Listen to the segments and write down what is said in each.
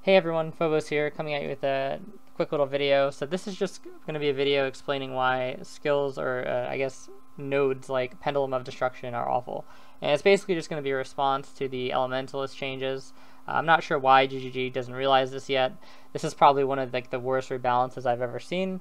Hey everyone, Phobos here, coming at you with a quick little video. So this is just going to be a video explaining why skills or I guess nodes like Pendulum of Destruction are awful. And it's basically just going to be a response to the Elementalist changes. I'm not sure why GGG doesn't realize this yet. This is probably one of the worst rebalances I've ever seen.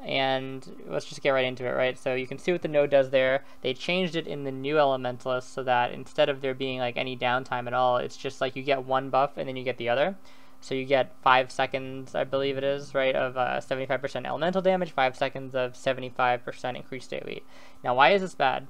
And let's just get right into it, right? So you can see what the node does there. They changed it in the new Elementalist so that instead of there being like any downtime at all, it's just like you get one buff and then you get the other. So you get 5 seconds, I believe it is, right, of 75% elemental damage, 5 seconds of 75% increased AoE. Now, why is this bad?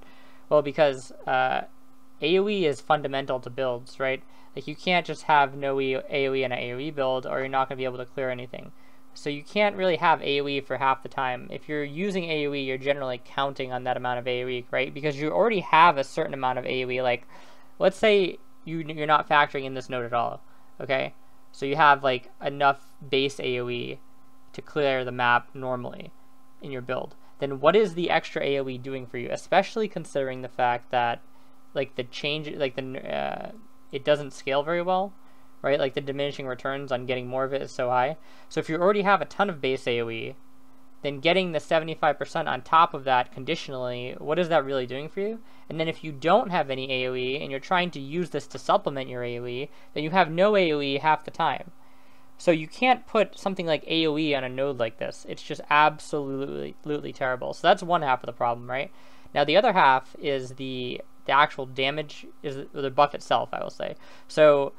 Well, because AoE is fundamental to builds, right? Like, you can't just have no AoE in an AoE build, or you're not going to be able to clear anything. So you can't really have AoE for half the time. If you're using AoE, you're generally counting on that amount of AoE, right? Because you already have a certain amount of AoE. Like, let's say you're not factoring in this node at all, okay? So you have like enough base AoE to clear the map normally in your build. Then what is the extra AoE doing for you? Especially considering the fact that like the change, like it doesn't scale very well, right? Like the diminishing returns on getting more of it is so high. So if you already have a ton of base AoE, then getting the 75% on top of that conditionally, what is that really doing for you? And then if you don't have any AoE and you're trying to use this to supplement your AoE, then you have no AoE half the time. So you can't put something like AoE on a node like this. It's just absolutely terrible. So that's one half of the problem, right? Now the other half is the actual damage, is the buff itself, I will say. So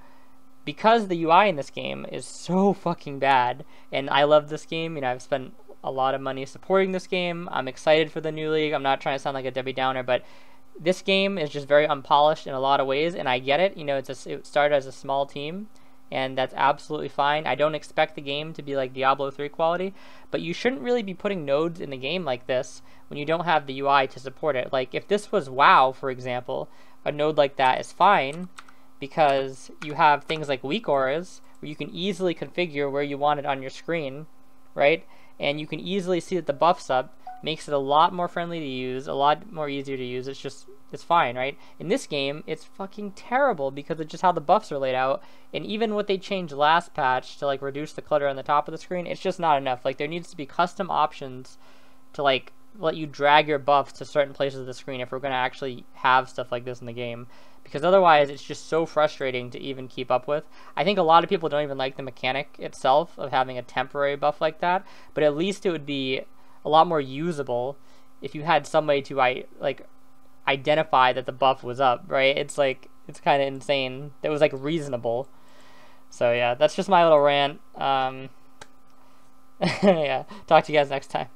because the UI in this game is so fucking bad, and I love this game, you know, I've spent a lot of money supporting this game. I'm excited for the new league. I'm not trying to sound like a Debbie Downer, but this game is just very unpolished in a lot of ways, and I get it. You know, it started as a small team, and that's absolutely fine. I don't expect the game to be like Diablo 3 quality, but you shouldn't really be putting nodes in the game like this when you don't have the UI to support it. Like, if this was WoW, for example, a node like that is fine because you have things like weak auras where you can easily configure where you want it on your screen, right? And you can easily see that the buff's up, makes it a lot more friendly to use, a lot more easier to use. It's fine, right? In this game, it's fucking terrible because of just how the buffs are laid out. And even what they changed last patch to like reduce the clutter on the top of the screen, it's just not enough. Like, there needs to be custom options to like let you drag your buffs to certain places of the screen if we're going to actually have stuff like this in the game. Because otherwise, it's just so frustrating to even keep up with. I think a lot of people don't even like the mechanic itself of having a temporary buff like that, but at least it would be a lot more usable if you had some way to like identify that the buff was up, right? It's like, it's kind of insane. That was like reasonable. So yeah, that's just my little rant. Yeah, talk to you guys next time.